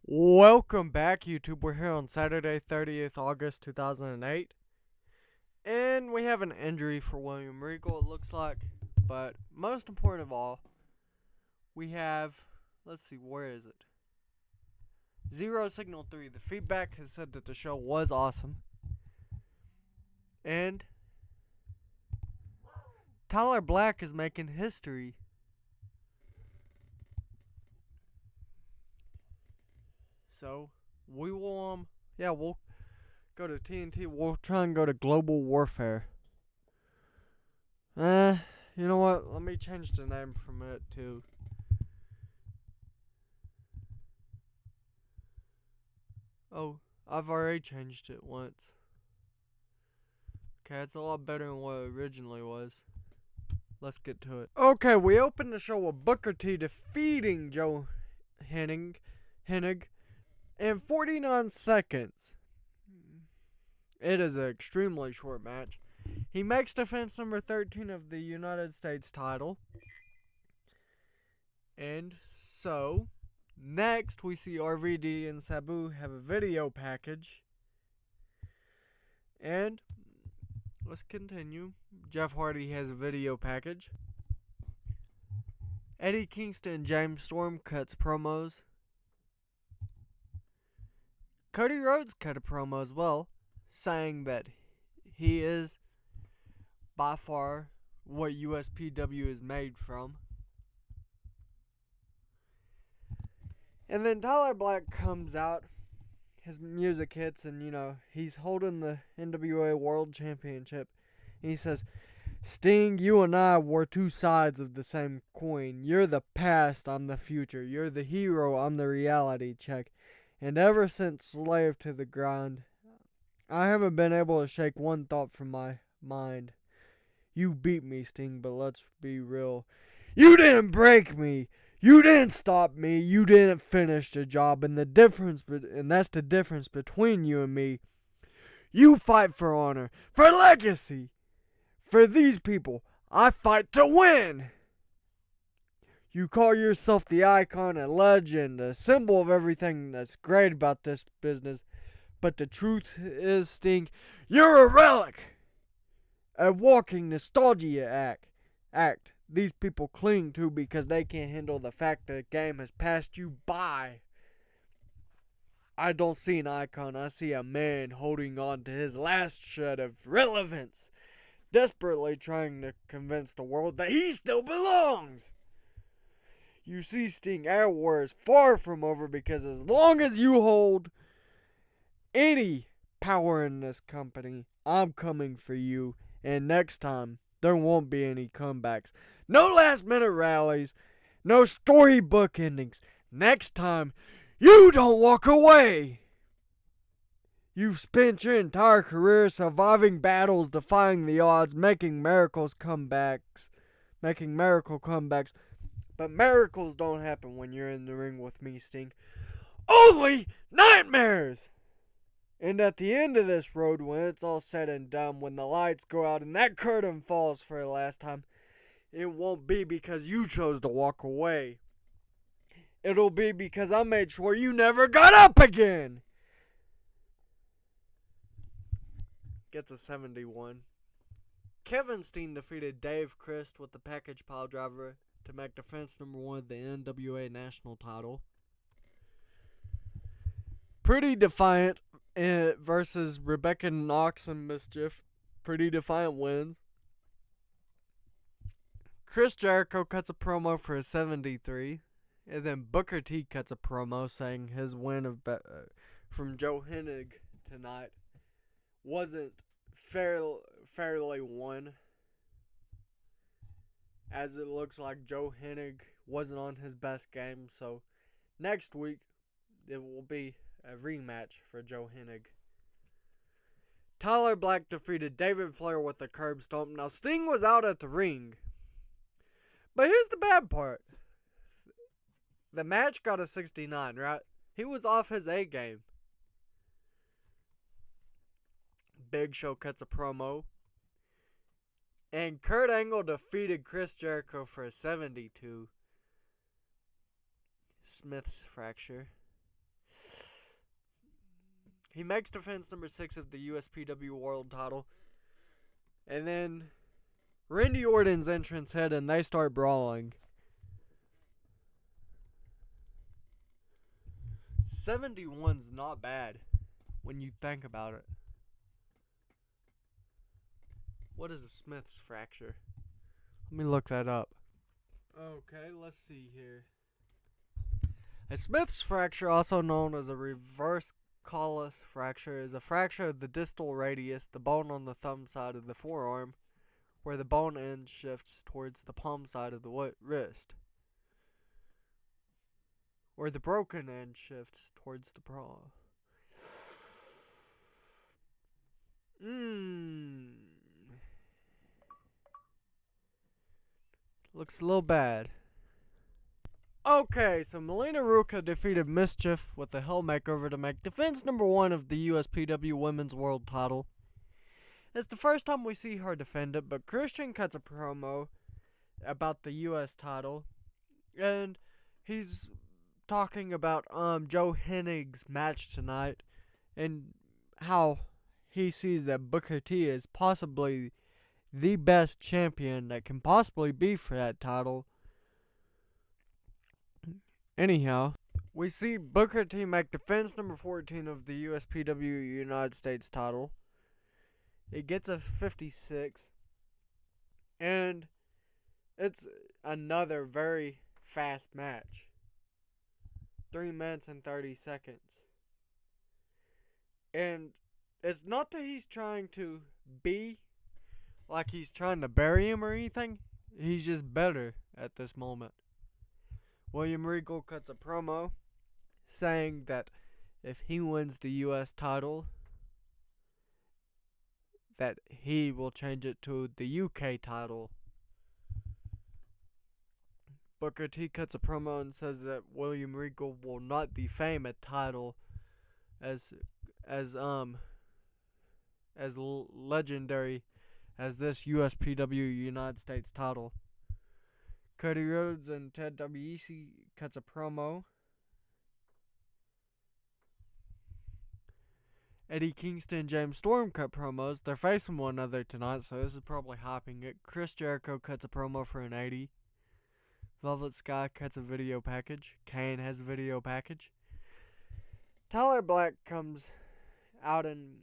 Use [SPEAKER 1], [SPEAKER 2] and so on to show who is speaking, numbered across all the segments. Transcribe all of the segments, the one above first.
[SPEAKER 1] Welcome back, YouTube. We're here on Saturday, 30th August 2008. And we have an injury for William Regal, it looks like. But most important of all, we have, let's see, where is it? Zero Signal 3. The feedback has said that the show was awesome. And Tyler Black is making history. So, we'll go to TNT. We'll try and go to Global Warfare. You know what? Let me change the name from it to Oh, I've already changed it once. Okay, it's a lot better than what it originally was. Let's get to it. Okay, we opened the show with Booker T defeating Joe Hennig in 49 seconds. It is an extremely short match. He makes defense number 13 of the United States title. And so, next we see RVD and Sabu have a video package. And let's continue. Jeff Hardy has a video package. Eddie Kingston and James Storm cuts promos. Cody Rhodes cut a promo as well, saying that he is by far what USPW is made from. And then Tyler Black comes out, his music hits, and he's holding the NWA World Championship. And he says, Sting, you and I were two sides of the same coin. You're the past, I'm the future. You're the hero, I'm the reality check. And ever since Slave to the Grind, I haven't been able to shake one thought from my mind. You beat me, Sting, but let's be real. You didn't break me. You didn't stop me. You didn't finish the job. And that's the difference between you and me. You fight for honor, for legacy. For these people, I fight to win. You call yourself the icon, a legend, a symbol of everything that's great about this business. But the truth is, Sting, you're a relic. A walking nostalgia act these people cling to because they can't handle the fact that the game has passed you by. I don't see an icon. I see a man holding on to his last shred of relevance, desperately trying to convince the world that he still belongs. You see, Sting, our war is far from over because as long as you hold any power in this company, I'm coming for you. And next time, there won't be any comebacks. No last minute rallies. No storybook endings. Next time, you don't walk away. You've spent your entire career surviving battles, defying the odds, making miracle comebacks. But miracles don't happen when you're in the ring with me, Sting. Only nightmares! And at the end of this road, when it's all said and done, when the lights go out and that curtain falls for the last time, it won't be because you chose to walk away. It'll be because I made sure you never got up again. Gets a 71. Kevin Steen defeated Dave Christ with the package pile driver to make defense number 1 of the NWA national title. Pretty Defiant versus Rebecca Knox and Mischief. Pretty Defiant wins. Chris Jericho cuts a promo for his 73. And then Booker T cuts a promo saying his win from Joe Hennig tonight wasn't fairly won, as it looks like Joe Hennig wasn't on his best game. So next week it will be a rematch for Joe Hennig. Tyler Black defeated David Flair with a curb stomp. Now Sting was out at the ring, but here's the bad part. The match got a 69, right? He was off his A game. Big Show cuts a promo. And Kurt Angle defeated Chris Jericho for a 72. Smith's fracture. He makes defense number 6 of the USPW world title. And then Randy Orton's entrance hit and they start brawling. 71's not bad when you think about it. What is a Smith's fracture? Let me look that up. Okay, let's see here. A Smith's fracture, also known as a reverse Colles fracture, is a fracture of the distal radius, the bone on the thumb side of the forearm, where the bone end shifts towards the palm side of the wrist, where the broken end shifts towards the palm. Looks a little bad. Okay, so Melina Ruka defeated Mischief with a Hell Makeover to make defense number 1 of the USPW Women's World title. It's the first time we see her defend it, but Christian cuts a promo about the US title, and he's talking about Joe Hennig's match tonight, and how he sees that Booker T is possibly the best champion that can possibly be for that title. Anyhow, we see Booker T make defense number 14 of the USPW United States title. It gets a 56. And it's another very fast match. 3 minutes and 30 seconds. And it's not that he's trying to be like he's trying to bury him or anything. He's just better at this moment. William Regal cuts a promo saying that if he wins the US title, that he will change it to the UK title. Booker T cuts a promo and says that William Regal will not defame a title as legendary as this USPW United States title. Cody Rhodes and Ted WEC cuts a promo. Eddie Kingston and James Storm cut promos. They're facing one another tonight, so this is probably hyping it. Chris Jericho cuts a promo for an 80. Velvet Sky cuts a video package. Kane has a video package. Tyler Black comes out and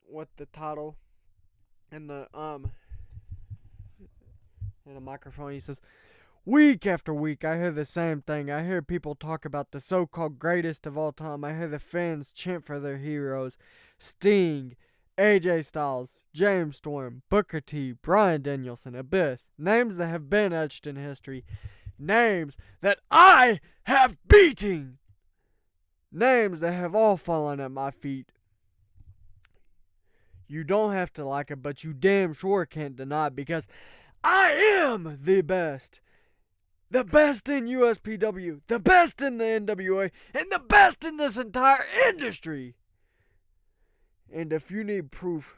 [SPEAKER 1] with the title and the in a microphone. He says, "Week after week, I hear the same thing. I hear people talk about the so-called greatest of all time. I hear the fans chant for their heroes. Sting, AJ Styles, James Storm, Booker T, Bryan Danielson, Abyss. Names that have been etched in history. Names that I have beaten. Names that have all fallen at my feet. You don't have to like it, but you damn sure can't deny it, because I am the best. The best in USPW, the best in the NWA, and the best in this entire industry. And if you need proof,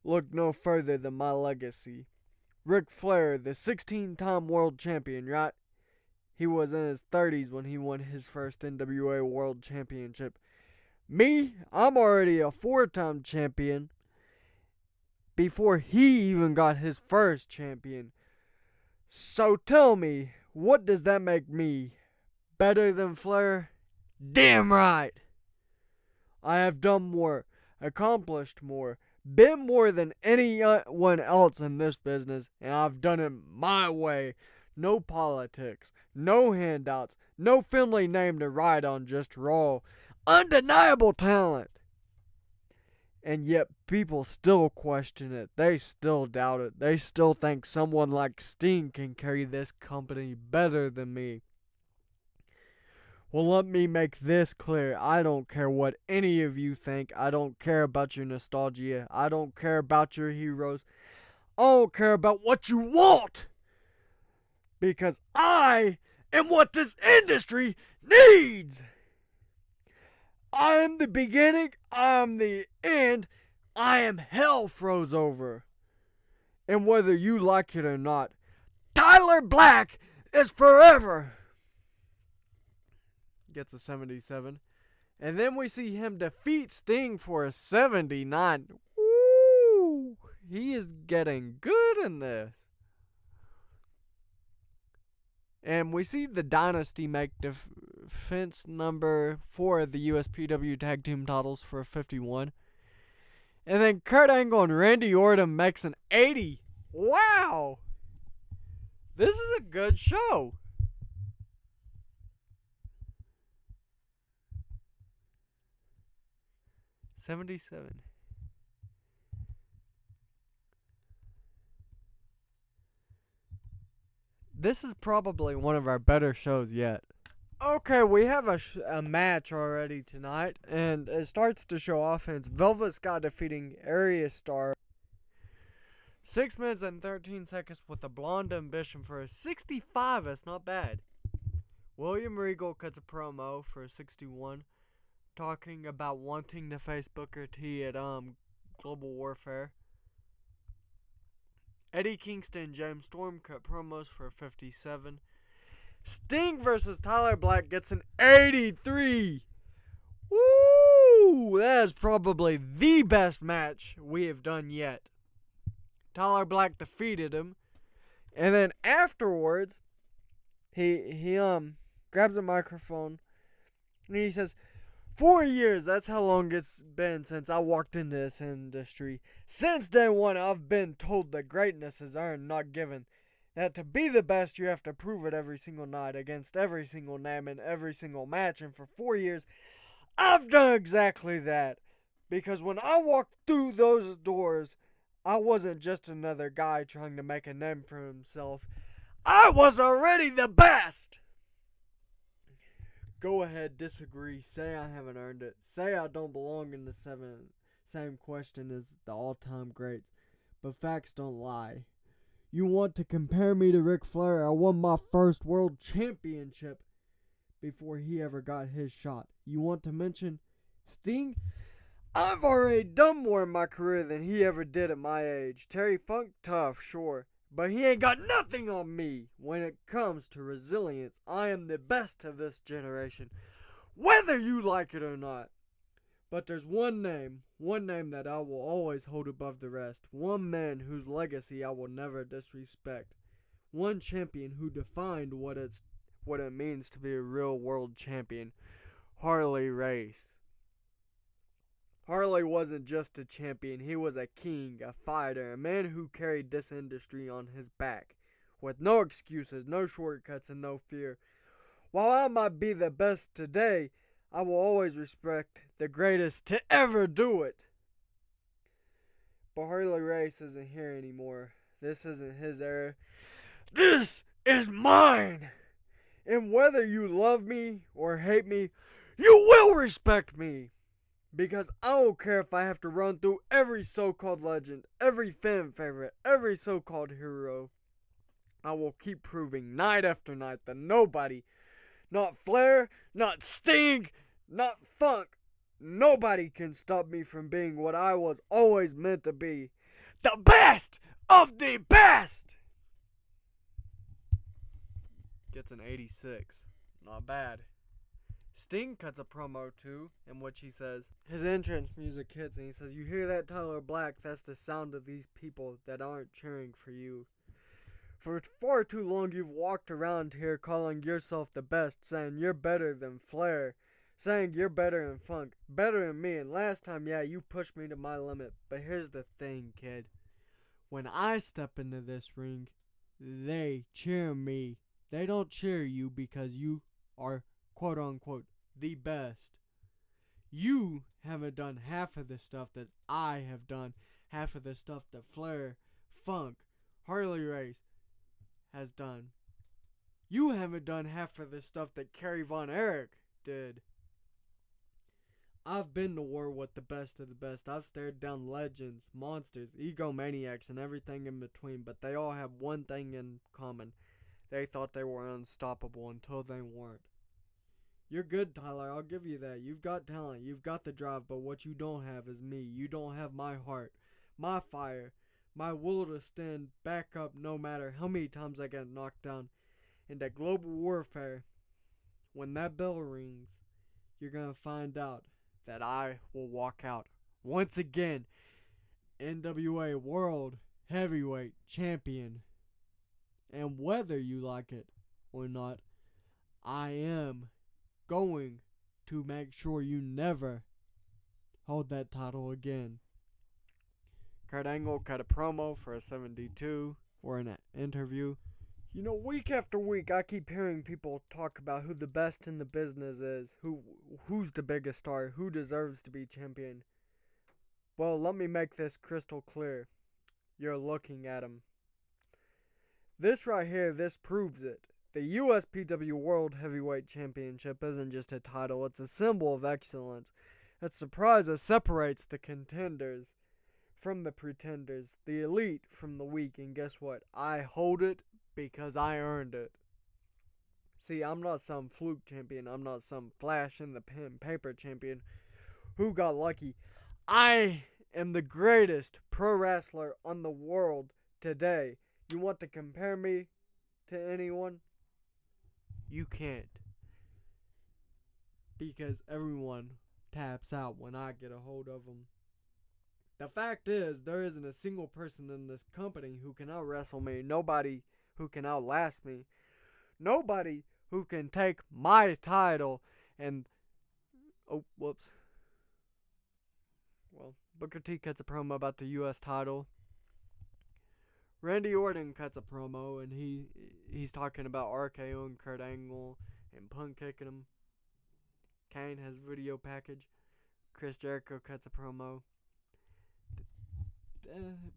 [SPEAKER 1] look no further than my legacy. Ric Flair, the 16-time world champion, right? He was in his 30s when he won his first NWA World Championship. Me, I'm already a 4-time champion before he even got his first champion. So tell me, what does that make me? Better than Flair? Damn right! I have done more, accomplished more, been more than anyone else in this business, and I've done it my way. No politics, no handouts, no family name to ride on, just raw, undeniable talent. And yet people still question it. They still doubt it. They still think someone like Sting can carry this company better than me. Well, let me make this clear. I don't care what any of you think. I don't care about your nostalgia. I don't care about your heroes. I don't care about what you want. Because I am what this industry needs. I am the beginning. I am the end. I am hell froze over. And whether you like it or not, Tyler Black is forever. Gets a 77. And then we see him defeat Sting for a 79. Woo! He is getting good in this. And we see the Dynasty make defense number 4 of the USPW tag team titles for a 51. And then Kurt Angle and Randy Orton makes an 80. Wow! This is a good show. $77. This is probably one of our better shows yet. Okay, we have a match already tonight, and it starts to show offense. Velvet Sky defeating Area Star. 6 minutes and 13 seconds with a blonde ambition for a 65. That's not bad. William Regal cuts a promo for a 61, talking about wanting to face Booker T at Global Warfare. Eddie Kingston and James Storm cut promos for a 57. Sting versus Tyler Black gets an 83. Woo! That is probably the best match we have done yet. Tyler Black defeated him, and then afterwards, he grabs a microphone and he says, 4 years, that's how long it's been since I walked into this industry. Since day one, I've been told that greatness is earned, not given. That to be the best, you have to prove it every single night against every single name in every single match. And for 4 years, I've done exactly that. Because when I walked through those doors, I wasn't just another guy trying to make a name for himself. I was already the best! Go ahead, disagree, say I haven't earned it, say I don't belong in the same question as the all-time greats, but facts don't lie. You want to compare me to Ric Flair? I won my first world championship before he ever got his shot. You want to mention Sting? I've already done more in my career than he ever did at my age. Terry Funk, tough, sure. But he ain't got nothing on me. When it comes to resilience, I am the best of this generation, whether you like it or not. But there's one name that I will always hold above the rest. One man whose legacy I will never disrespect. One champion who defined what it means to be a real world champion. Harley Race. Harley wasn't just a champion, he was a king, a fighter, a man who carried this industry on his back, with no excuses, no shortcuts, and no fear. While I might be the best today, I will always respect the greatest to ever do it. But Harley Race isn't here anymore. This isn't his era. This is mine! And whether you love me or hate me, you will respect me! Because I don't care if I have to run through every so-called legend, every fan favorite, every so-called hero. I will keep proving night after night that nobody, not Flair, not Sting, not Funk, nobody can stop me from being what I was always meant to be. The best of the best! Gets an 86. Not bad. Sting cuts a promo too, in which he says, his entrance music hits and he says, you hear that, Tyler Black? That's the sound of these people that aren't cheering for you. For far too long you've walked around here calling yourself the best, saying you're better than Flair, saying you're better than Funk, better than me, and last time, yeah, you pushed me to my limit. But here's the thing, kid. When I step into this ring, they cheer me. They don't cheer you because you are quote unquote the best. You haven't done half of the stuff that I have done, half of the stuff that Flair, Funk, Harley Race has done. You haven't done half of the stuff that Kerry Von Erich did. I've been to war with the best of the best. I've stared down legends, monsters, egomaniacs, and everything in between, but they all have one thing in common. They thought they were unstoppable until they weren't. You're good, Tyler. I'll give you that. You've got talent. You've got the drive. But what you don't have is me. You don't have my heart, my fire, my will to stand back up no matter how many times I get knocked down. In that global warfare, when that bell rings, you're going to find out that I will walk out once again NWA World Heavyweight Champion. And whether you like it or not, I am going to make sure you never hold that title again. Kurt Angle cut a promo for a 72 or an interview. You know, week after week, I keep hearing people talk about who the best in the business is, who's the biggest star, who deserves to be champion. Well, let me make this crystal clear. You're looking at him. This right here, this proves it. The USPW World Heavyweight Championship isn't just a title, it's a symbol of excellence. It's the prize that separates the contenders from the pretenders, the elite from the weak, and guess what? I hold it because I earned it. See, I'm not some fluke champion, I'm not some flash in the pen paper champion who got lucky. I am the greatest pro wrestler on the world today. You want to compare me to anyone? You can't. Because everyone taps out when I get a hold of them. The fact is, there isn't a single person in this company who can out-wrestle me. Nobody who can outlast me. Nobody who can take my title and... Oh, whoops. Well, Booker T cuts a promo about the U.S. title. Randy Orton cuts a promo, and he's talking about RKO and Kurt Angle and Punk kicking him. Kane has video package. Chris Jericho cuts a promo.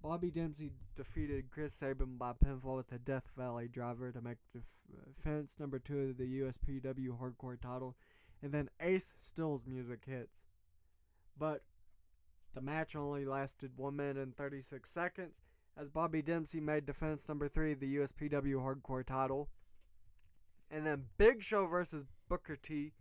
[SPEAKER 1] Bobby Dempsey defeated Chris Sabin by pinfall with a Death Valley driver to make defense number 2 of the USPW hardcore title. And then Ace Still's music hits. But the match only lasted 1 minute and 36 seconds. As Bobby Dempsey made defense number 3 of the USPW hardcore title. And then Big Show versus Booker T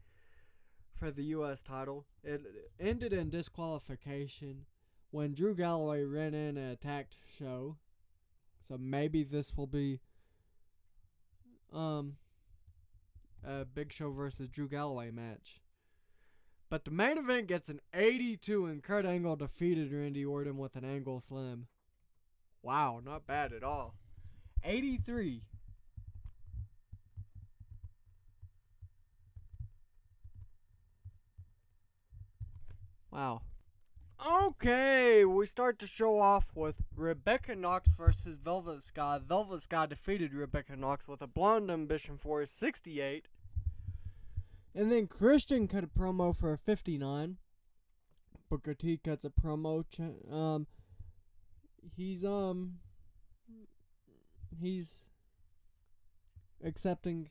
[SPEAKER 1] for the US title. It ended in disqualification when Drew Galloway ran in and attacked Show. So maybe this will be a Big Show versus Drew Galloway match. But the main event gets an 82 and Kurt Angle defeated Randy Orton with an angle slam. Wow, not bad at all. 83. Wow. Okay, we start to show off with Rebecca Knox versus Velvet Sky. Velvet Sky defeated Rebecca Knox with a Blonde Ambition for a 68. And then Christian cut a promo for a 59. Booker T cuts a promo. He's accepting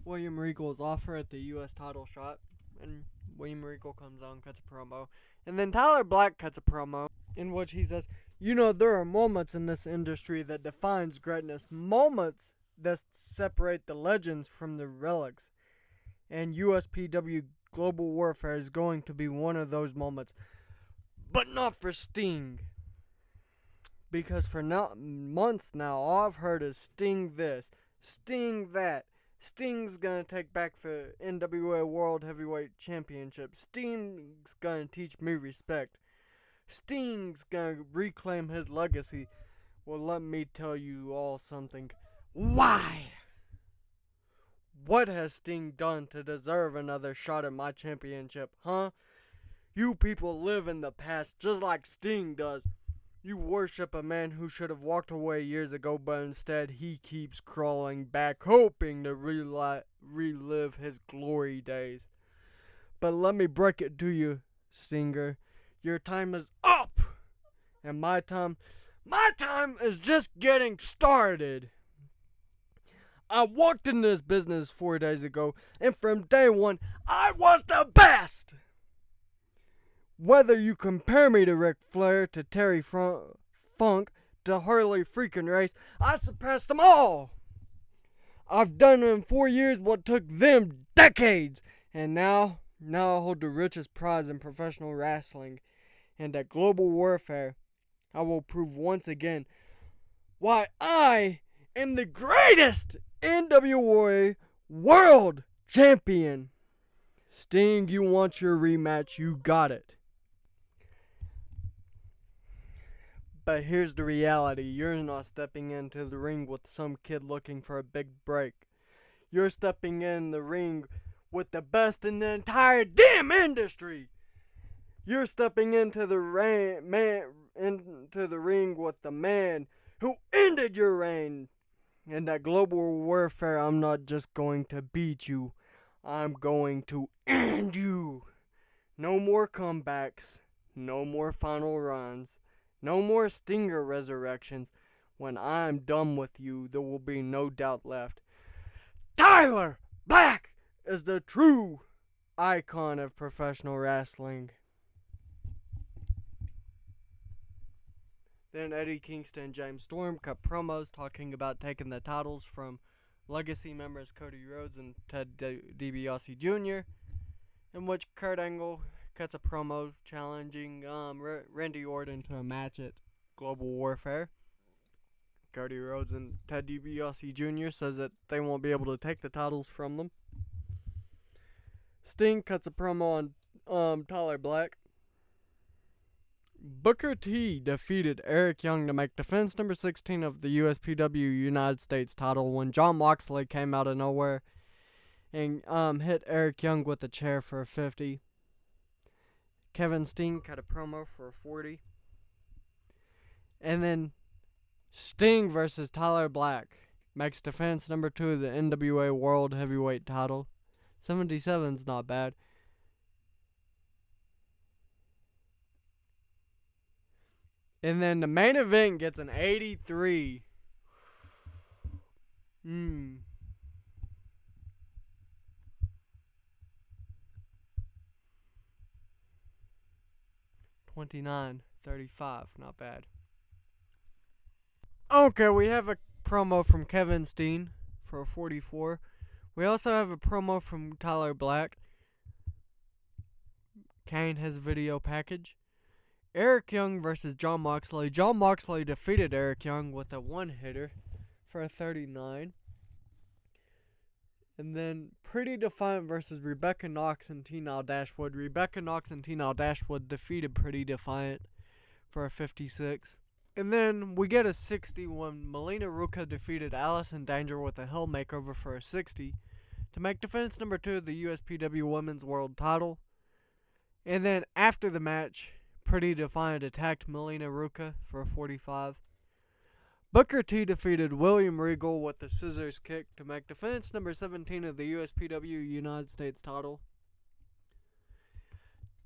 [SPEAKER 1] William Regal's offer at the U.S. title shot, and William Regal comes on, cuts a promo, and then Tyler Black cuts a promo in which he says, you know, there are moments in this industry that defines greatness, moments that separate the legends from the relics, and USPW Global Warfare is going to be one of those moments, but not for Sting. Because for months now, all I've heard is Sting this, Sting that. Sting's gonna take back the NWA World Heavyweight Championship. Sting's gonna teach me respect. Sting's gonna reclaim his legacy. Well, let me tell you all something. Why? What has Sting done to deserve another shot at my championship, huh? You people live in the past just like Sting does. You worship a man who should have walked away years ago, but instead he keeps crawling back, hoping to relive his glory days. But let me break it to you, Stinger. Your time is up! And my time is just getting started. I walked in this business 4 days ago, and from day one, I was the best! Whether you compare me to Ric Flair, to Terry Funk, to Harley freaking Race, I surpassed them all! I've done in 4 years what took them decades! And now I hold the richest prize in professional wrestling. And at Global Warfare, I will prove once again why I am the greatest NWA World Champion. Sting, you want your rematch, you got it. But here's the reality. You're not stepping into the ring with some kid looking for a big break. You're stepping in the ring with the best in the entire damn industry. You're stepping into the ring with the man who ended your reign. In that global warfare, I'm not just going to beat you. I'm going to end you. No more comebacks. No more final runs. No more Stinger resurrections. When I'm done with you, there will be no doubt left. Tyler Black is the true icon of professional wrestling. Then Eddie Kingston and James Storm cut promos talking about taking the titles from Legacy members Cody Rhodes and Ted DiBiase Jr., in which Kurt Angle cuts a promo challenging Randy Orton to a match at Global Warfare. Cody Rhodes and Ted DiBiase Jr. says that they won't be able to take the titles from them. Sting cuts a promo on Tyler Black. Booker T defeated Eric Young to make defense number 16 of the USPW United States title when Jon Moxley came out of nowhere and hit Eric Young with a chair for a 50. Kevin Steen cut a promo for a 40. And then Sting versus Tyler Black makes defense number 2 of the NWA World Heavyweight title. 77's not bad. And then the main event gets an 83. 29-35, not bad. Okay, we have a promo from Kevin Steen for a 44. We also have a promo from Tyler Black. Kane has a video package. Eric Young versus Jon Moxley. Jon Moxley defeated Eric Young with a one-hitter for a 39. And then Pretty Defiant versus Rebecca Knox and T-Nile Dashwood. Rebecca Knox and T-Nile Dashwood defeated Pretty Defiant for a 56. And then we get a 60 when Melina Ruca defeated Allison Danger with a Hell Makeover for a 60 to make defense number 2 of the USPW Women's World title. And then after the match, Pretty Defiant attacked Melina Ruca for a 45. Booker T defeated William Regal with the scissors kick to make defense number 17 of the USPW United States title.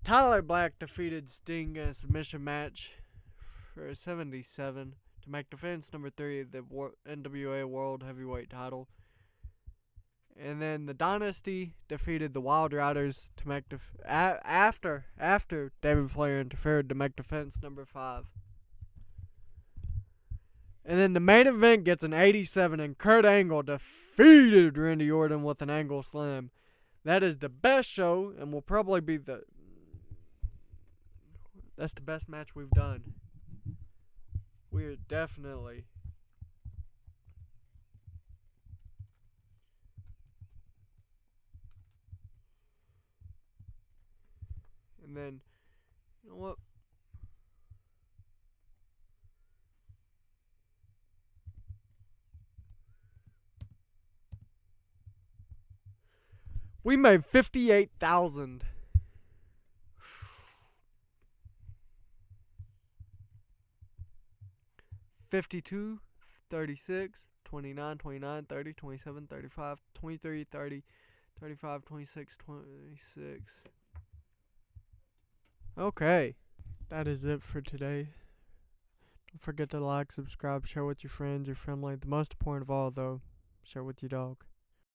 [SPEAKER 1] Tyler Black defeated Sting in a submission match for a 77 to make defense number 3 of the NWA World Heavyweight title. And then the Dynasty defeated the Wild Riders to make after David Flair interfered to make defense number 5. And then the main event gets an 87 and Kurt Angle defeated Randy Orton with an angle slam. That is the best show and will probably be that's the best match we've done. We're definitely and then you know what? We made 58,000. $52, $36, $29, $29, $30, $27, $35, $23, $30, $35, $26, $26. Okay. That is it for today. Don't forget to like, subscribe, share with your friends, your family. The most important of all, though, share with your dog.